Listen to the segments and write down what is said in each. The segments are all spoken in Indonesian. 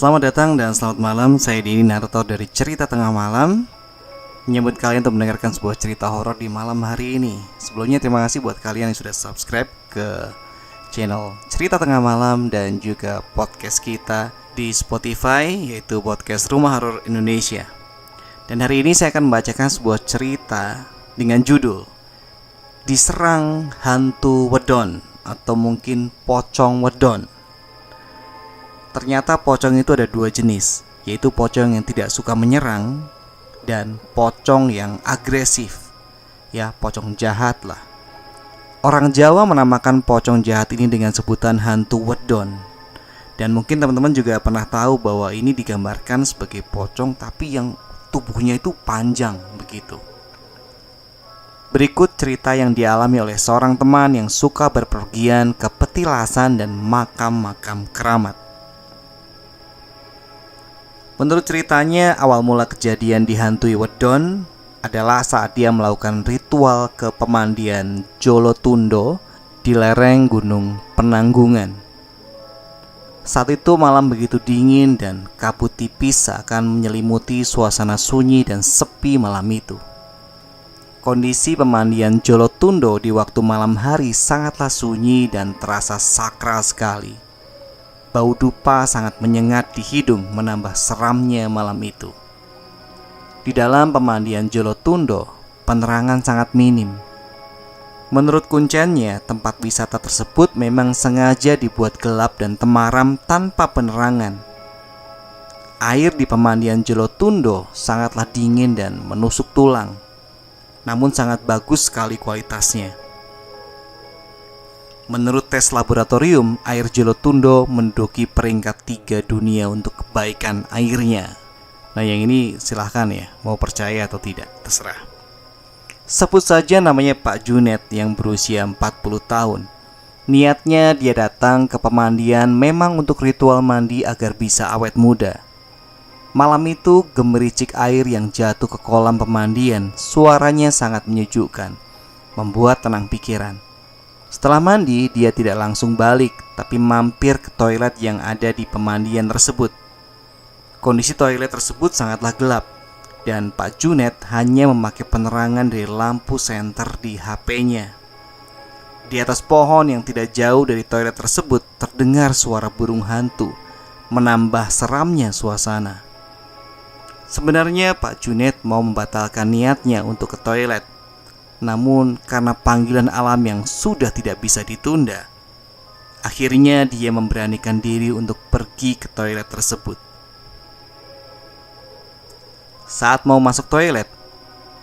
Selamat datang dan selamat malam. Saya Dini, narator dari Cerita Tengah Malam, menyambut kalian untuk mendengarkan sebuah cerita horor di malam hari ini. Sebelumnya terima kasih buat kalian yang sudah subscribe ke channel Cerita Tengah Malam dan juga podcast kita di Spotify, yaitu podcast Rumah Horor Indonesia. Dan hari ini saya akan membacakan sebuah cerita dengan judul Diserang Hantu Wedon atau mungkin Pocong Wedon. Ternyata pocong itu ada dua jenis, yaitu pocong yang tidak suka menyerang dan pocong yang agresif. Ya, pocong jahat lah. Orang Jawa menamakan pocong jahat ini dengan sebutan hantu wedon. Dan mungkin teman-teman juga pernah tahu bahwa ini digambarkan sebagai pocong tapi yang tubuhnya itu panjang begitu. Berikut cerita yang dialami oleh seorang teman yang suka berpergian ke petilasan dan makam-makam keramat. Menurut ceritanya, awal mula kejadian dihantui wedon adalah saat dia melakukan ritual ke pemandian Jolotundo di lereng Gunung Penanggungan. Saat itu malam begitu dingin dan kabut tipis seakan menyelimuti suasana sunyi dan sepi malam itu. Kondisi pemandian Jolotundo di waktu malam hari sangatlah sunyi dan terasa sakral sekali. Bau dupa sangat menyengat di hidung, menambah seramnya malam itu. Di dalam pemandian Jolotundo, penerangan sangat minim. Menurut kuncennya, tempat wisata tersebut memang sengaja dibuat gelap dan temaram tanpa penerangan. Air di pemandian Jolotundo sangatlah dingin dan menusuk tulang, namun sangat bagus sekali kualitasnya. Menurut tes laboratorium, air Jolotundo menduduki peringkat 3 dunia untuk kebaikan airnya. Nah, yang ini silahkan ya, mau percaya atau tidak, terserah. Sebut saja namanya Pak Junet yang berusia 40 tahun. Niatnya dia datang ke pemandian memang untuk ritual mandi agar bisa awet muda. Malam itu gemericik air yang jatuh ke kolam pemandian, suaranya sangat menyejukkan, membuat tenang pikiran. Setelah mandi, dia tidak langsung balik, tapi mampir ke toilet yang ada di pemandian tersebut. Kondisi toilet tersebut sangatlah gelap, dan Pak Junet hanya memakai penerangan dari lampu senter di HP-nya. Di atas pohon yang tidak jauh dari toilet tersebut, terdengar suara burung hantu, menambah seramnya suasana. Sebenarnya Pak Junet mau membatalkan niatnya untuk ke toilet. Namun karena panggilan alam yang sudah tidak bisa ditunda, akhirnya dia memberanikan diri untuk pergi ke toilet tersebut. Saat mau masuk toilet,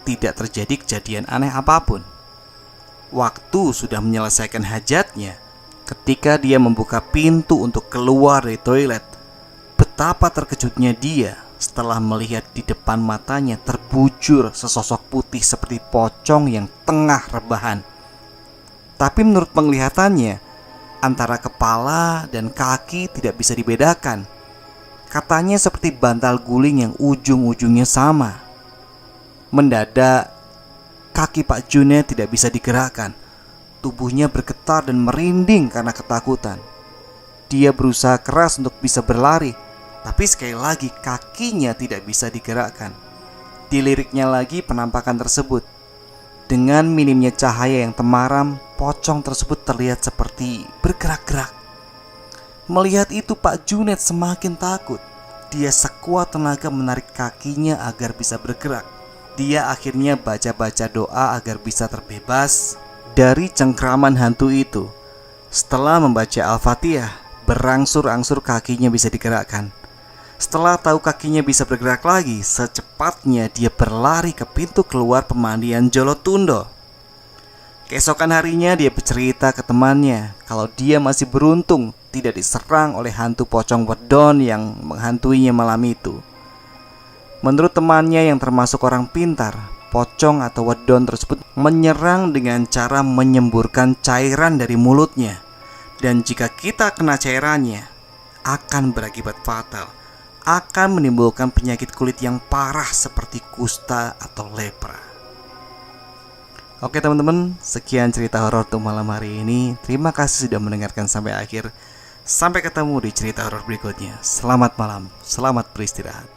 tidak terjadi kejadian aneh apapun. Waktu sudah menyelesaikan hajatnya, ketika dia membuka pintu untuk keluar dari toilet, betapa terkejutnya dia setelah melihat di depan matanya terbujur sesosok putih seperti pocong yang tengah rebahan. Tapi menurut penglihatannya, antara kepala dan kaki tidak bisa dibedakan. Katanya seperti bantal guling yang ujung-ujungnya sama. Mendadak, kaki Pak Junet tidak bisa digerakkan. Tubuhnya bergetar dan merinding karena ketakutan. Dia berusaha keras untuk bisa berlari, tapi sekali lagi kakinya tidak bisa digerakkan. Diliriknya lagi penampakan tersebut. Dengan minimnya cahaya yang temaram, pocong tersebut terlihat seperti bergerak-gerak. Melihat itu Pak Junet semakin takut. Dia sekuat tenaga menarik kakinya agar bisa bergerak. Dia akhirnya baca-baca doa agar bisa terbebas dari cengkraman hantu itu. Setelah membaca Al-Fatihah, berangsur-angsur kakinya bisa digerakkan. Setelah tahu kakinya bisa bergerak lagi, secepatnya dia berlari ke pintu keluar pemandian Jolotundo. Keesokan harinya dia bercerita ke temannya kalau dia masih beruntung tidak diserang oleh hantu pocong wedon yang menghantuinya malam itu. Menurut temannya yang termasuk orang pintar, pocong atau wedon tersebut menyerang dengan cara menyemburkan cairan dari mulutnya. Dan jika kita kena cairannya, akan berakibat fatal, akan menimbulkan penyakit kulit yang parah seperti kusta atau lepra. Oke teman-teman, sekian cerita horor untuk malam hari ini. Terima kasih sudah mendengarkan sampai akhir. Sampai ketemu di cerita horor berikutnya. Selamat malam, selamat beristirahat.